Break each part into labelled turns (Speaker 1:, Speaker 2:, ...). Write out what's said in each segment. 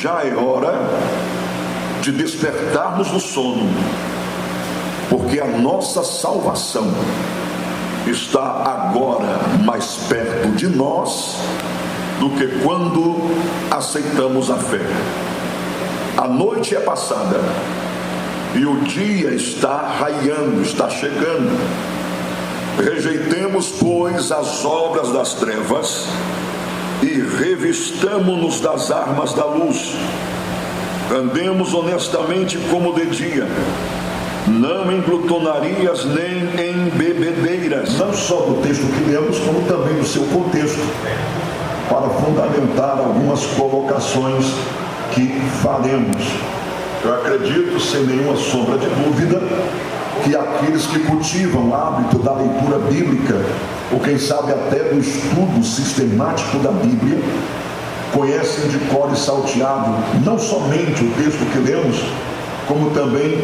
Speaker 1: já é hora de despertarmos do sono, porque a nossa salvação está agora mais perto de nós do que quando aceitamos a fé. A noite é passada e o dia está raiando, está chegando. Rejeitemos, pois, as obras das trevas e revistamo-nos das armas da luz. Andemos honestamente como de dia, não em glutonarias nem em bebedeiras.
Speaker 2: Não só do texto que lemos, como também do seu contexto, para fundamentar algumas colocações que faremos. Eu acredito, sem nenhuma sombra de dúvida, que aqueles que cultivam o hábito da leitura bíblica, ou quem sabe até do estudo sistemático da Bíblia, conhecem de cor e salteado não somente o texto que lemos, como também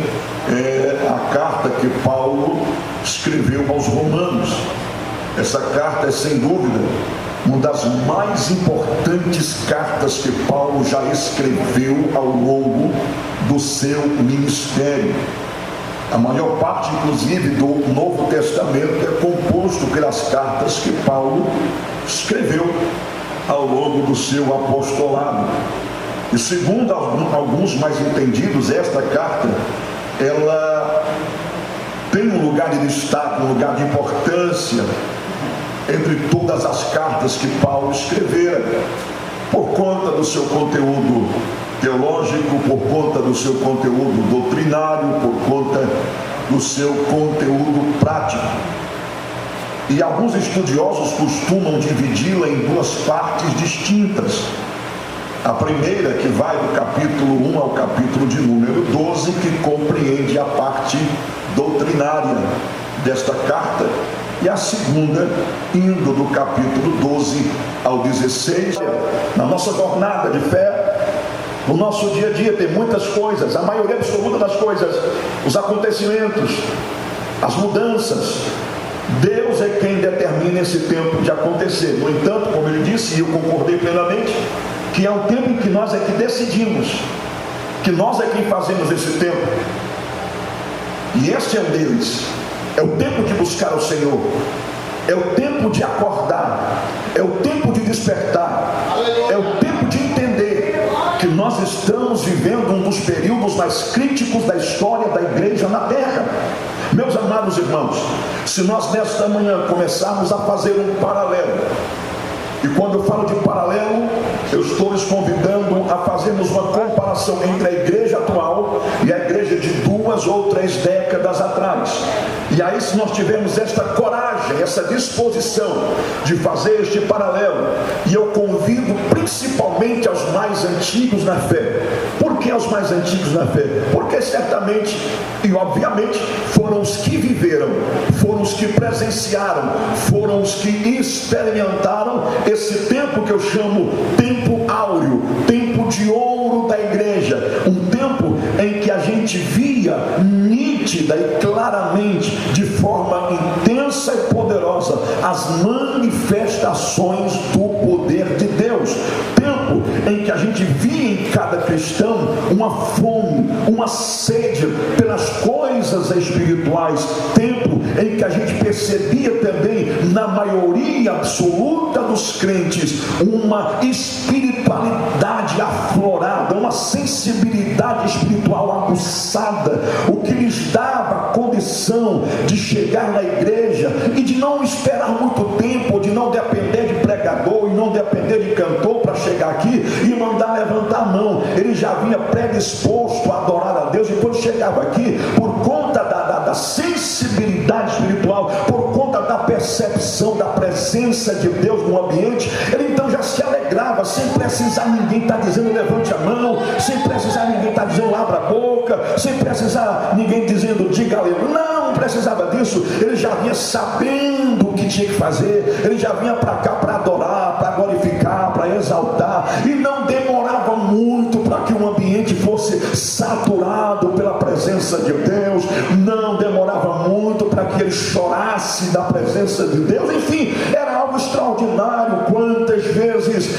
Speaker 2: a carta que Paulo escreveu aos Romanos. Essa carta é, sem dúvida, uma das mais importantes cartas que Paulo já escreveu ao longo do seu ministério. A maior parte, inclusive, do Novo Testamento é composto pelas cartas que Paulo escreveu ao longo do seu apostolado. E segundo alguns mais entendidos, esta carta, ela tem um lugar de destaque, um lugar de importância entre todas as cartas que Paulo escrevera, por conta do seu conteúdo teológico, por conta do seu conteúdo doutrinário, por conta do seu conteúdo prático. E alguns estudiosos costumam dividi-la em duas partes distintas. A primeira, que vai do capítulo 1 ao capítulo de número 12, que compreende a parte doutrinária desta carta, e a segunda, indo do capítulo 12 ao 16. Na nossa jornada de fé, no nosso dia a dia, tem muitas coisas, a maioria absoluta das coisas, os acontecimentos, as mudanças. Deus é quem determina esse tempo de acontecer. No entanto, como ele disse, e eu concordei plenamente, que é o tempo em que nós é que decidimos, que nós é quem fazemos esse tempo. E este é um deles. É o tempo de buscar o Senhor, é o tempo de acordar, é o tempo de despertar, é o tempo de entender que nós estamos vivendo um dos períodos mais críticos da história da igreja na terra. Meus amados irmãos, se nós nesta manhã começarmos a fazer um paralelo, e quando eu falo de paralelo, eu estou lhes convidando a fazermos uma comparação entre a igreja atual e a igreja de 2 ou 3 décadas atrás. E aí, se nós tivermos esta coragem, essa disposição de fazer este paralelo, e eu convido principalmente aos mais antigos na fé. Por que aos mais antigos na fé? Porque certamente e obviamente foram os que viveram, foram os que presenciaram, foram os que experimentaram esse tempo que eu chamo tempo áureo, tempo de ouro da igreja, um tempo em que a gente via nítida e claramente, de forma intensa e poderosa, as manifestações do poder de Deus, tempo em que a gente via em cada cristão uma fome, uma sede pelas coisas espirituais, tempo em que a gente percebia também na maioria absoluta dos crentes uma espiritualidade aflorada, uma sensibilidade espiritual aguçada, o que lhes dava a condição de chegar na igreja e de não esperar muito tempo, de não depender de pregador e não depender de cantor para chegar aqui e mandar levantar a mão. Ele já vinha predisposto a adorar a Deus, e quando chegava aqui, por conta da sensibilidade espiritual, por conta da percepção da presença de Deus no ambiente, ele então já se alegrava, sem precisar ninguém estar dizendo levante a mão, sem precisar ninguém estar dizendo abra a boca, sem precisar ninguém dizendo diga aleluia. Não precisava disso. Ele já vinha sabendo o que tinha que fazer, ele já vinha para cá para adorar, para glorificar, para exaltar, e não demorava muito para que o ambiente fosse saturado pela presença de Deus, não demorava muito para que ele chorasse da presença de Deus. Enfim, era algo extraordinário. Quantas vezes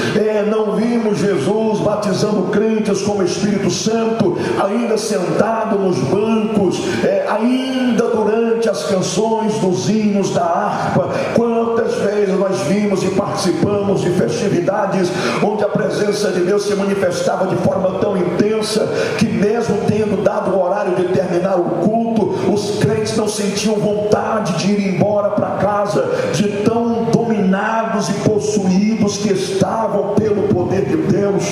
Speaker 2: não vimos Jesus batizando crentes com o Espírito Santo, ainda sentado nos bancos, ainda durante as canções dos hinos da harpa. Quantas vezes nós vimos e participamos de festividades onde a presença de Deus se manifestava de forma tão intensa que, mesmo tendo dado o horário de terminar o culto, os crentes não sentiam vontade de ir embora para casa, de tão dominados e possuídos que estavam pelo poder de Deus.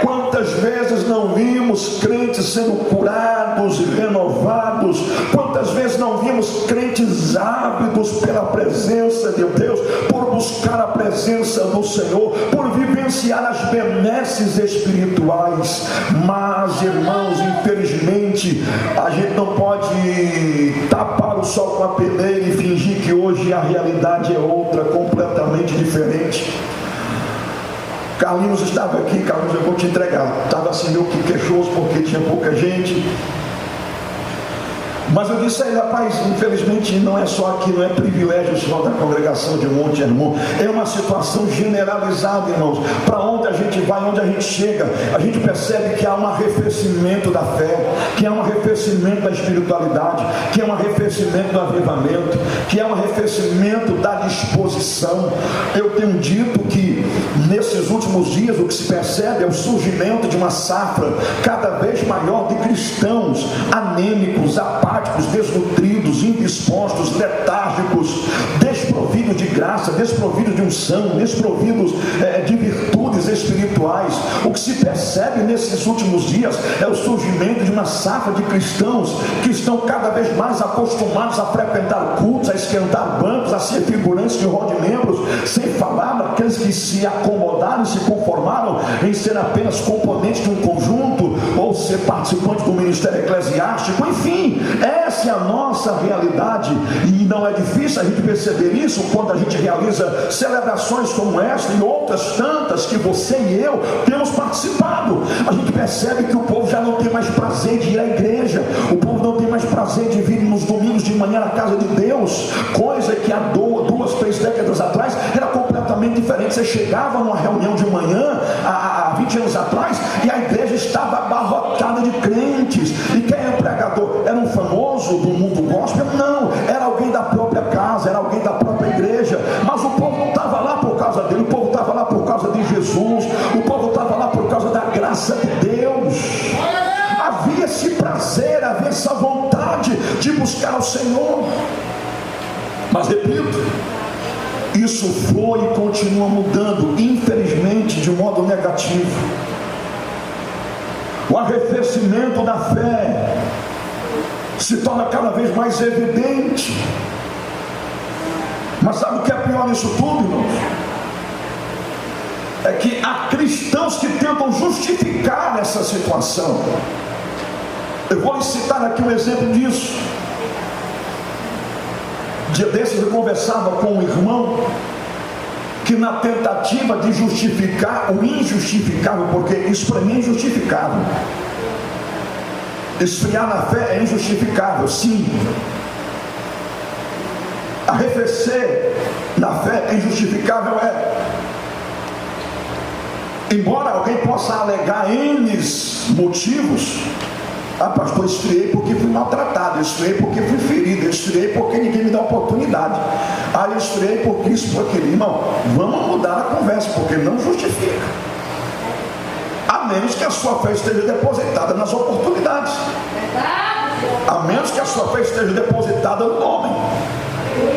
Speaker 2: Quantas vezes não vimos crentes sendo curados e renovados? Quantas vezes não vimos crentes ávidos pela presença de Deus, por buscar a presença do Senhor, por vivenciar as benesses espirituais? Mas, irmãos, infelizmente, a gente não pode tapar o sol com a peneira e fingir que hoje a realidade é outra, completamente diferente. Carlinhos estava aqui. Carlinhos, eu vou te entregar. Estava assim meio que queixoso porque tinha pouca gente. Mas eu disse a ele: rapaz, infelizmente não é só aqui, não é privilégio só da congregação de Monte Hermon, é uma situação generalizada, irmãos. Para onde a gente vai, onde a gente chega, a gente percebe que há um arrefecimento da fé, que há um arrefecimento da espiritualidade, que há um arrefecimento do avivamento, que há um arrefecimento da disposição. Eu tenho dito que nesses últimos dias o que se percebe é o surgimento de uma safra cada vez maior de cristãos anêmicos, apáticos, desnutridos, indispostos, letárgicos, desprovidos de graça, desprovidos de unção, desprovidos de virtudes espirituais. O que se percebe nesses últimos dias é o surgimento de uma safra de cristãos que estão cada vez mais acostumados a frequentar cultos, a esquentar bancos, a ser figurantes de rol de membros, sem falar daqueles que se acomodaram e se conformaram em ser apenas componentes de um conjunto, ou ser participantes do ministério eclesiástico. Enfim, essa é a nossa realidade, e não é difícil a gente perceber isso quando a gente realiza celebrações como esta e outras tantas que você e eu temos participado. A gente percebe que o povo já não tem mais prazer de ir à igreja, o povo não tem mais prazer de vir nos domingos de manhã na casa de Deus, coisa que há 2, 3 décadas atrás era completamente diferente. Você chegava numa reunião de manhã há 20 anos atrás e a igreja estava abarrotada de crentes. E quem é o pregador? Era um famoso do mundo gospel? Não, era alguém da própria casa, era alguém da própria igreja. Mas o povo não estava lá por causa dele, o povo estava lá por causa de Jesus, o povo estava lá por causa da graça de Deus. Havia esse prazer, havia essa vontade de buscar o Senhor. Mas repito, isso foi e continua mudando, infelizmente, de um modo negativo. O arrefecimento da fé se torna cada vez mais evidente. Mas sabe o que é pior nisso tudo, irmãos? É que há cristãos que tentam justificar essa situação. Eu vou lhe citar aqui um exemplo disso. Dia desses eu conversava com um irmão que, na tentativa de justificar o injustificável, porque isso para mim é injustificável, esfriar na fé é injustificável, sim. Arrefecer na fé é injustificável, embora alguém possa alegar N motivos. Ah, pastor, esfriei porque fui maltratado, esfriei porque fui ferido, esfriei porque ninguém me dá oportunidade, ah, eu esfriei porque isso, porque aquilo. Irmão, vamos mudar a conversa, porque não justifica, a menos que a sua fé esteja depositada nas oportunidades, a menos que a sua fé esteja depositada no homem.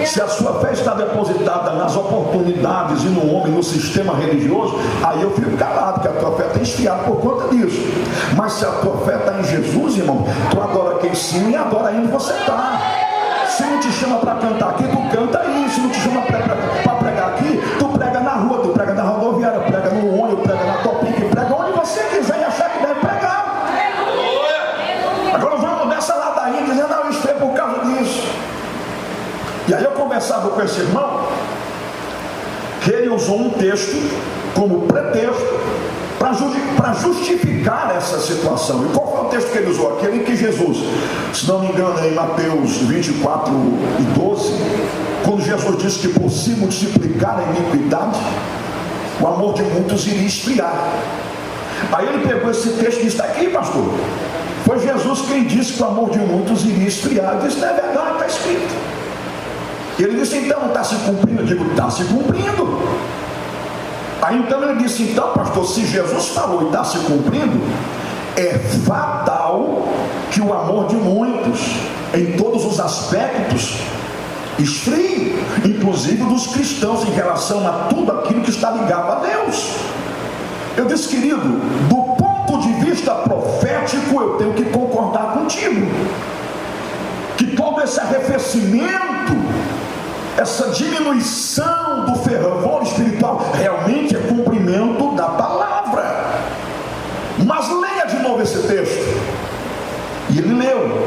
Speaker 2: Se a sua fé está depositada nas oportunidades e no homem, no sistema religioso, aí eu fico calado, que a tua fé está esfriada por conta disso. Mas se a tua fé está em Jesus, irmão, tu adora aqui em cima e adora aí onde você está. Se não te chama para cantar aqui, tu canta aí. Se não te chama para pregar aqui, tu prega na rua, tu prega na rodoviária, prega no ônibus, prega na Topic, prega onde você quiser e achar que deve pregar. Agora vamos nessa ladainha dizendo: não, isso é por causa disso. E aí eu conversava com esse irmão, que ele usou um texto como pretexto para justificar essa situação. E qual foi o texto que ele usou? Aquele que Jesus, se não me engano, é em Mateus 24:12, quando Jesus disse que por se multiplicar a iniquidade, o amor de muitos iria esfriar. Aí ele pegou esse texto e disse: está aqui, pastor, foi Jesus quem disse que o amor de muitos iria esfriar. Eu disse: não é verdade, está escrito. E ele disse: então está se cumprindo? Eu digo: está se cumprindo. Aí então ele disse: então, pastor, se Jesus falou e está se cumprindo, é fatal que o amor de muitos, em todos os aspectos, esfrie, inclusive dos cristãos, em relação a tudo aquilo que está ligado a Deus. Eu disse: querido, do ponto de vista profético, eu tenho que concordar contigo, que todo esse arrefecimento, essa diminuição do fervor espiritual, realmente é cumprimento da palavra. Mas leia de novo esse texto. E ele leu.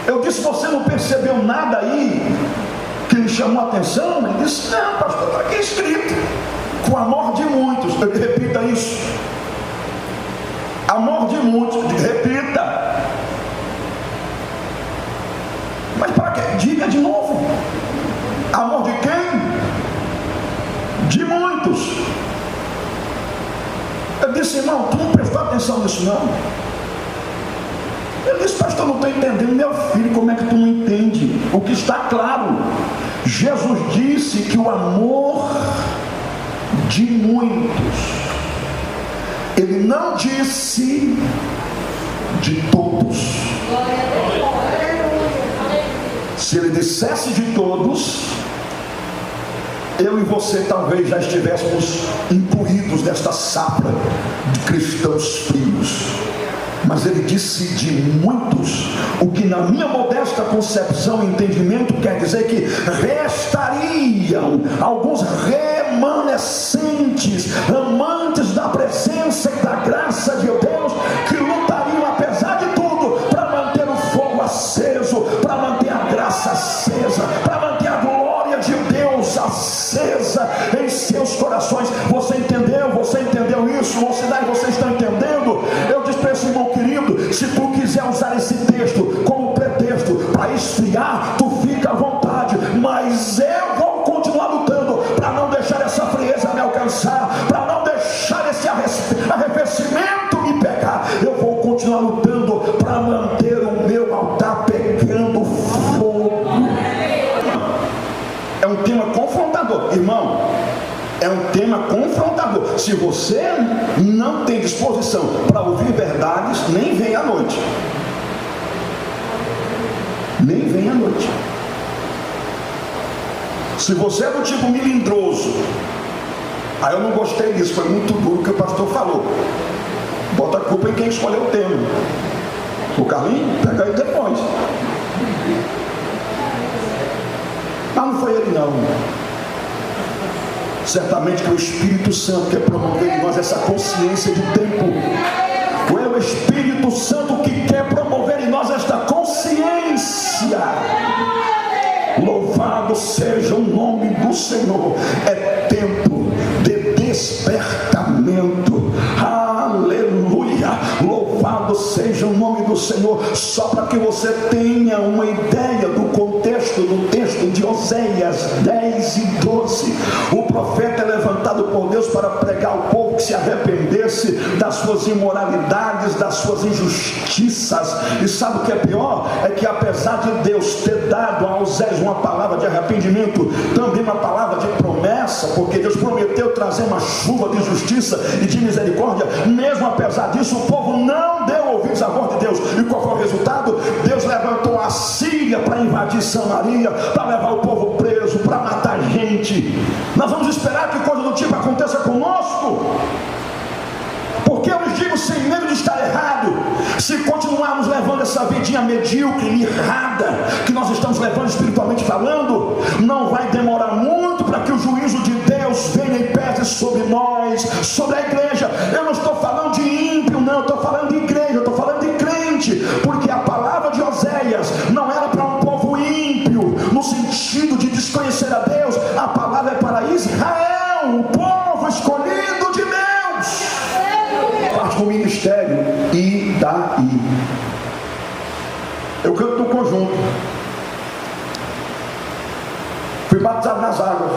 Speaker 2: Eu disse: você não percebeu nada aí que lhe chamou a atenção? Ele disse: não, pastor, está aqui escrito, com amor de muitos. Repita isso: amor de muitos. Repita. Mas para quê? Diga de novo. Amor de quem? De muitos. Eu disse: irmão, tu não prestou atenção nisso não? Ele disse: pastor, não estou entendendo. Meu filho, como é que tu não entende? O que está claro, Jesus disse que o amor de muitos, ele não disse de todos. Se ele dissesse de todos, eu e você talvez já estivéssemos incluídos nesta safra de cristãos frios. Mas ele disse de muitos, o que na minha modesta concepção e entendimento quer dizer que restariam alguns remanescentes, amantes da presença e da graça de Deus, que lutariam apesar de tudo para manter o fogo aceso, para manter a graça acesa, para manter a glória de Deus acesa em seus corações. Você entendeu? Você entendeu isso? Mocidade, vocês estão entendendo? Eu disse para esse irmão querido: se tu quiser usar esse texto como pretexto para esfriar, tu fica à vontade, mas eu vou continuar lutando para não deixar essa frieza me alcançar, para não deixar esse arrefecimento me pegar. Eu vou continuar lutando para manter o meu altar pegando fogo. É um tema confrontador, irmão. É um tema confrontador. Se você não tem disposição para ouvir verdades, nem vem à noite. Nem vem à noite. Se você é do tipo melindroso, aí eu não gostei disso, foi muito duro o que o pastor falou. Bota a culpa em quem escolheu o tema. O Carlinhos, pega aí depois. Mas não foi ele não. Certamente que é o Espírito Santo que quer promover em nós essa consciência de tempo. Ou é o Espírito Santo que quer promover em nós esta consciência. Louvado seja o nome do Senhor. É tempo de despertamento. Aleluia. Louvado seja o nome do Senhor. Só para que você tenha uma ideia do contexto do texto de Oséias 10 e 12. O profeta é levantado por Deus para pregar ao povo que se arrependesse das suas imoralidades, das suas injustiças. E sabe o que é pior? É que apesar de Deus ter dado a Oséias uma palavra de arrependimento, também uma palavra de promessa, porque Deus prometeu trazer uma chuva de justiça e de misericórdia, mesmo apesar disso, o povo não deu ouvidos à voz de Deus. E qual foi o resultado? Deus levantou a Síria para invadir Samaria, para levar o povo preso, para matar gente. Nós vamos esperar que coisa do tipo aconteça conosco? Porque eu lhes digo, sem medo de estar errado, se continuarmos levando essa vidinha medíocre, mirrada, que nós estamos levando espiritualmente falando, não vai demorar muito para que o juízo de Deus venha e pese sobre nós, sobre a igreja. Eu não estou falando de ímpio, não, eu estou falando de igreja, eu estou falando de crente, porque a palavra de Oséias não era para um povo ímpio, no sentido de desconhecer a Deus. A palavra é para Israel, o povo escolhido de Deus. Parte do ministério. E daí? Eu canto no conjunto. Fui batizado nas águas.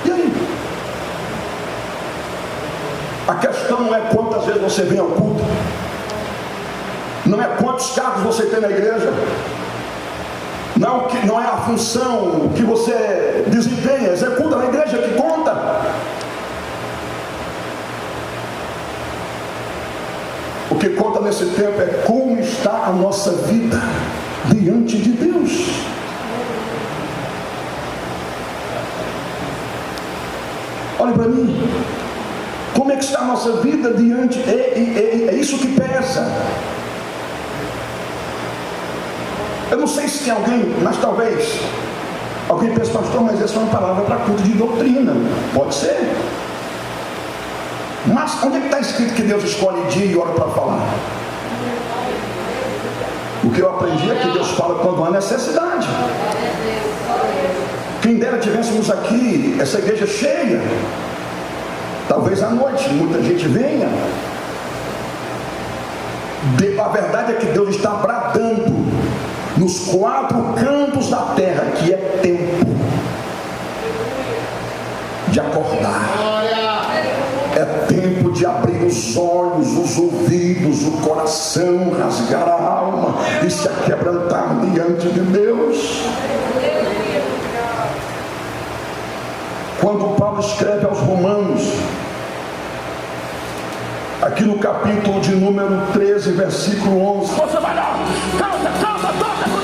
Speaker 2: E aí? A questão não é quantas vezes você vem ao culto, não é quantos cargos você tem na igreja, não é a função que você desempenha, executa na igreja que conta. O que conta nesse tempo é como está a nossa vida diante de Deus. Olhe para mim, como é que está a nossa vida diante, é isso que pesa. Eu não sei se tem alguém, mas talvez alguém pense, pastor, mas essa é uma palavra para culto de doutrina. Pode ser. Mas onde é que está escrito que Deus escolhe dia e hora para falar? O que eu aprendi é que Deus fala quando há necessidade. Quem dera tivéssemos aqui essa igreja cheia, talvez à noite muita gente venha. A verdade é que Deus está bradando nos 4 cantos da terra que é tempo de acordar, é tempo de abrir os olhos, os ouvidos, o coração, rasgar a alma e se aquebrantar diante de Deus. Quando Paulo escreve aos Romanos, aqui no capítulo de número 13, versículo 11, você vai lá, canta, toca.